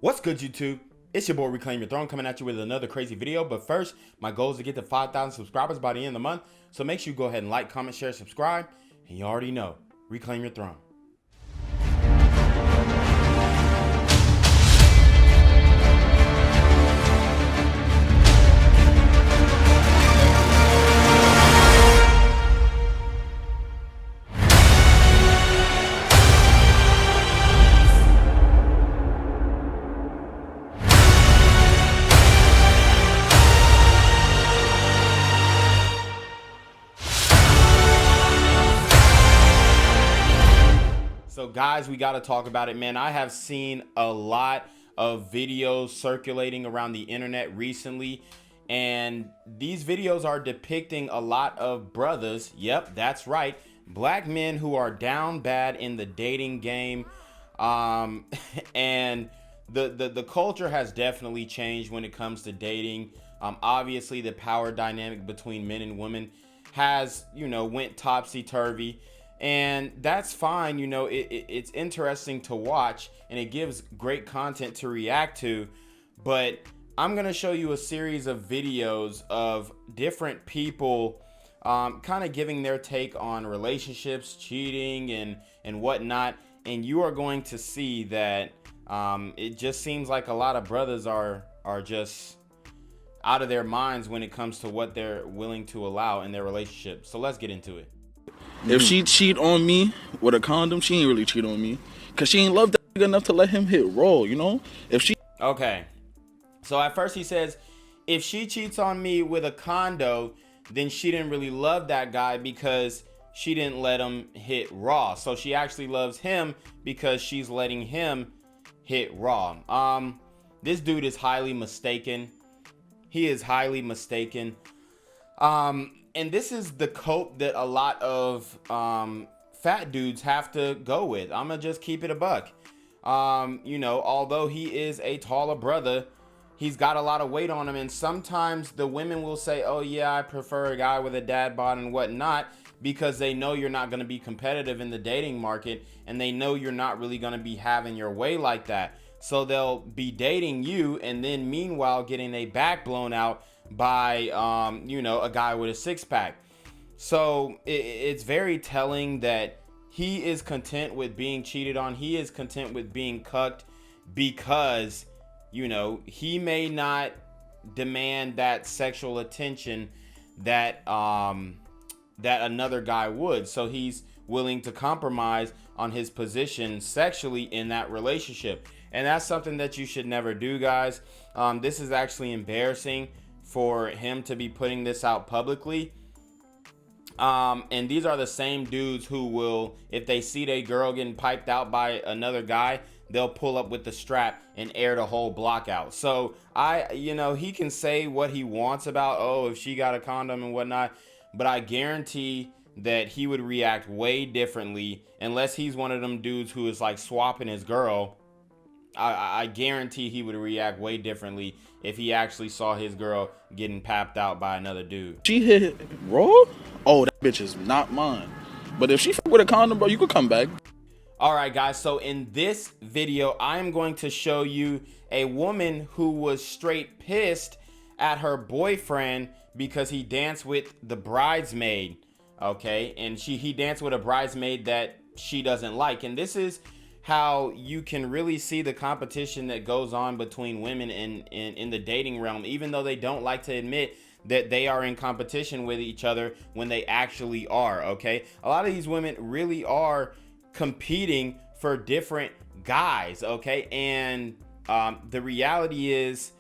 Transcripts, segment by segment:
What's good, YouTube? It's your boy Reclaim Your Throne coming at you with another crazy video. But first, my goal is to get to 5,000 subscribers by the end of the month. So make sure you go ahead and like, comment, share, subscribe. And you already know, Reclaim Your Throne. So guys, we got to talk about it, man. I have seen a lot of videos circulating around the internet recently, and these videos are depicting a lot of brothers. Yep, that's right. Black men who are down bad in the dating game. And the culture has definitely changed when it comes to dating. Obviously the power dynamic between men and women has, went topsy-turvy. And that's fine. It's interesting to watch and it gives great content to react to. But I'm going to show you a series of videos of different people kind of giving their take on relationships, cheating and whatnot. And you are going to see that it just seems like a lot of brothers are just out of their minds when it comes to what they're willing to allow in their relationship. So let's get into it. If she cheat on me with a condom, she ain't really cheat on me, cause she ain't love that nigga enough to let him hit roll, If she okay, so at first he says, if she cheats on me with a condo, then she didn't really love that guy because she didn't let him hit raw. So she actually loves him because she's letting him hit raw. This dude is highly mistaken. He is highly mistaken. And this is the cope that a lot of fat dudes have to go with. I'm gonna just keep it a buck. Although he is a taller brother, he's got a lot of weight on him. And sometimes the women will say, oh yeah, I prefer a guy with a dad bod and whatnot, because they know you're not gonna be competitive in the dating market. And they know you're not really gonna be having your way like that. So they'll be dating you and then meanwhile getting a back blown out by a guy with a six-pack. So it's very telling that he is content with being cheated on. He is content with being cucked because he may not demand that sexual attention that that another guy would. So he's willing to compromise on his position sexually in that relationship, and that's something that you should never do, guys. This is actually embarrassing for him to be putting this out publicly. And these are the same dudes who will, if they see their girl getting piped out by another guy, they'll pull up with the strap and air the whole block out. So he can say what he wants about, oh, if she got a condom and whatnot, but I guarantee that he would react way differently unless he's one of them dudes who is like swapping his girl. I guarantee he would react way differently if he actually saw his girl getting papped out by another dude. She hit raw? Oh, that bitch is not mine. But if she fuck with a condom, bro, you could come back. All right, guys. So in this video, I am going to show you a woman who was straight pissed at her boyfriend because he danced with the bridesmaid. Okay, and he danced with a bridesmaid that she doesn't like, and this is how you can really see the competition that goes on between women in the dating realm, even though they don't like to admit that they are in competition with each other when they actually are. Okay, a lot of these women really are competing for different guys. Okay, and the reality is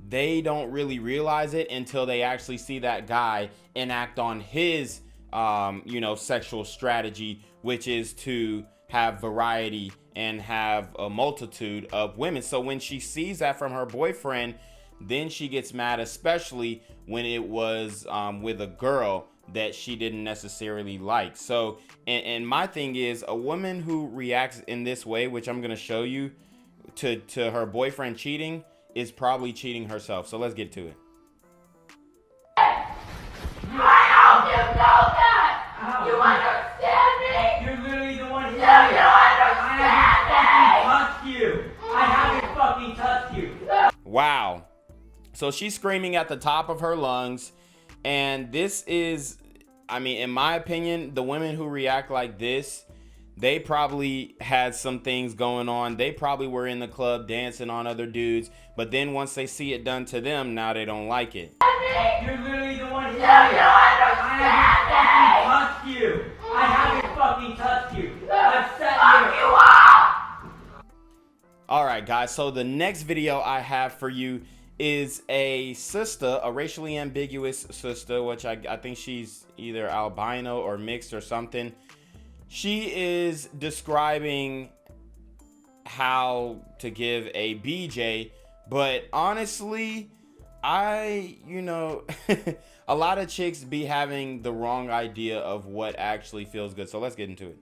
they don't really realize it until they actually see that guy enact on his sexual strategy, which is to have variety and have a multitude of women. So when she sees that from her boyfriend, then she gets mad, especially when it was with a girl that she didn't necessarily like. So and my thing is, a woman who reacts in this way, which I'm going to show you, to her boyfriend cheating, is probably cheating herself. So let's get to it. I hope you know that. Ow. You understand me? You're literally the one who you understand me? I haven't fucking touched you. I haven't fucking touched Wow. So she's screaming at the top of her lungs. And this is, I mean, in my opinion, the women who react like this, they probably had some things going on. They probably were in the club dancing on other dudes. But then once they see it done to them, now they don't like it. You're literally the one here. I haven't fucking touched you. I haven't fucking touched you. I've sat here. All right, guys. So the next video I have for you is a sister, a racially ambiguous sister, which I think she's either albino or mixed or something. She is describing how to give a BJ, but honestly, a lot of chicks be having the wrong idea of what actually feels good. So let's get into it.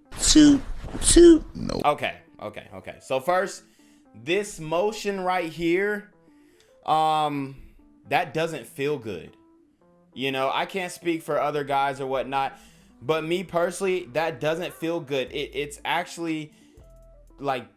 No. Okay. So first, this motion right here, that doesn't feel good. You know, I can't speak for other guys or whatnot, but me personally, that doesn't feel good. It's actually like,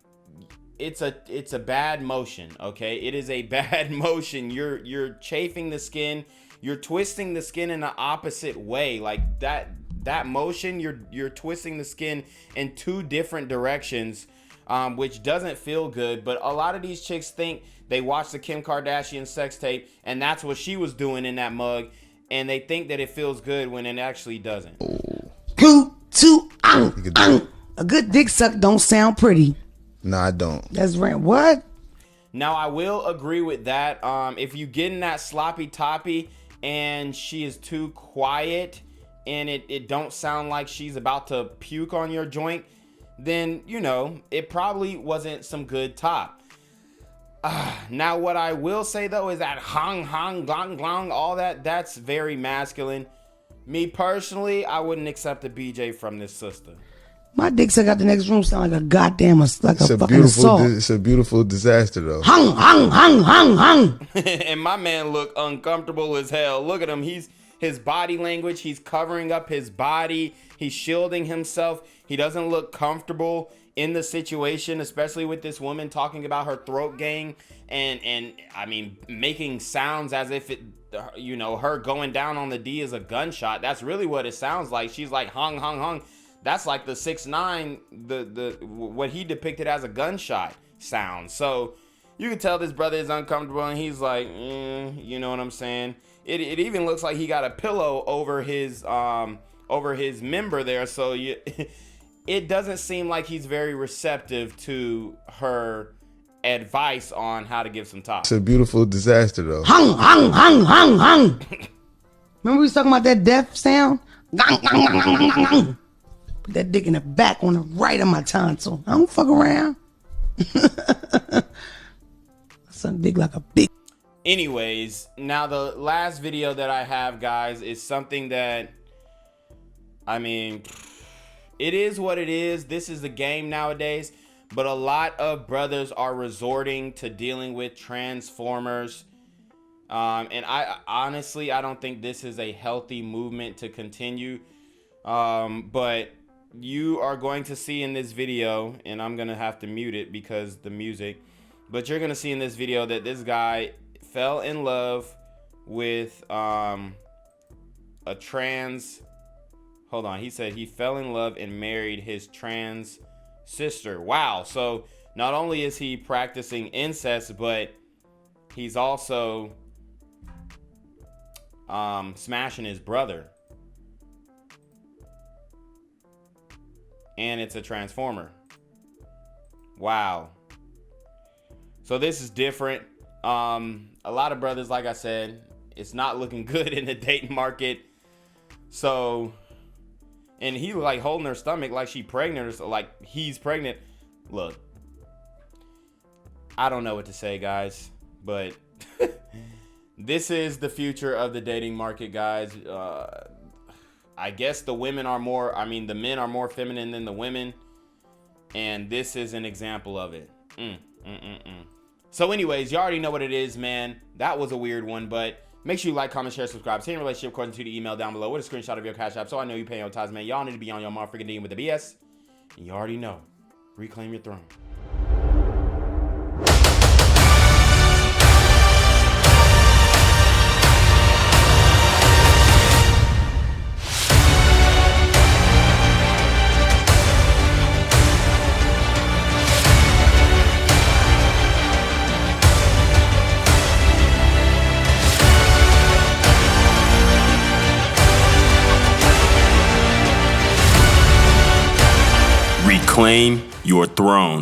it's a bad motion. Okay. It is a bad motion. You're chafing the skin. You're twisting the skin in the opposite way. Like that motion, you're twisting the skin in two different directions, which doesn't feel good. But a lot of these chicks think they watched the Kim Kardashian sex tape and that's what she was doing in that mug, and they think that it feels good when it actually doesn't. A good dick suck don't sound pretty. No, I don't. That's right. What? Now, I will agree with that. If you get in that sloppy toppy and she is too quiet and it don't sound like she's about to puke on your joint, then, you know, it probably wasn't some good top. Now, what I will say, though, is that hung, glong, glong, all that's very masculine. Me, personally, I wouldn't accept a BJ from this sister. My dick suck out the next room sound like a goddamn, like It's a a fucking beautiful. assault. It's a beautiful disaster, though. Hung. And my man look uncomfortable as hell. Look at him. His body language. He's covering up his body. He's shielding himself. He doesn't look comfortable in the situation, especially with this woman talking about her throat gang and I mean, making sounds as if it, you know, her going down on the D is a gunshot. That's really what it sounds like. She's like hung. That's like the 6ix9ine, the what he depicted as a gunshot sound. So you can tell this brother is uncomfortable, and he's like, you know what I'm saying? It even looks like he got a pillow over his member there. So it doesn't seem like he's very receptive to her advice on how to give some top. It's a beautiful disaster, though. Hung. Remember we was talking about that death sound? Gang. Put that dick in the back on the right of my tonsil. I don't fuck around. Son dick like a big. Anyways, now the last video that I have, guys, is something that, I mean, it is what it is. This is the game nowadays, but a lot of brothers are resorting to dealing with transformers. And I honestly, I don't think this is a healthy movement to continue. But you are going to see in this video, and I'm going to have to mute it because the music, but you're going to see in this video that this guy fell in love with a trans, hold on, he said he fell in love and married his trans sister. Wow. So not only is he practicing incest, but he's also smashing his brother. And it's a transformer. Wow. So this is different. A lot of brothers, like I said, it's not looking good in the dating market. So, and he like holding her stomach like she pregnant or like he's pregnant. Look, I don't know what to say, guys, but this is the future of the dating market, guys. I guess the women are more, I mean, the men are more feminine than the women. And this is an example of it. So anyways, you already know what it is, man. That was a weird one, but make sure you like, comment, share, subscribe. Stay in a relationship according to the email down below with a screenshot of your Cash App so I know you pay your tithes, man. Y'all need to be on your motherfucking D with the BS. And you already know. Reclaim your throne. Reclaim your throne.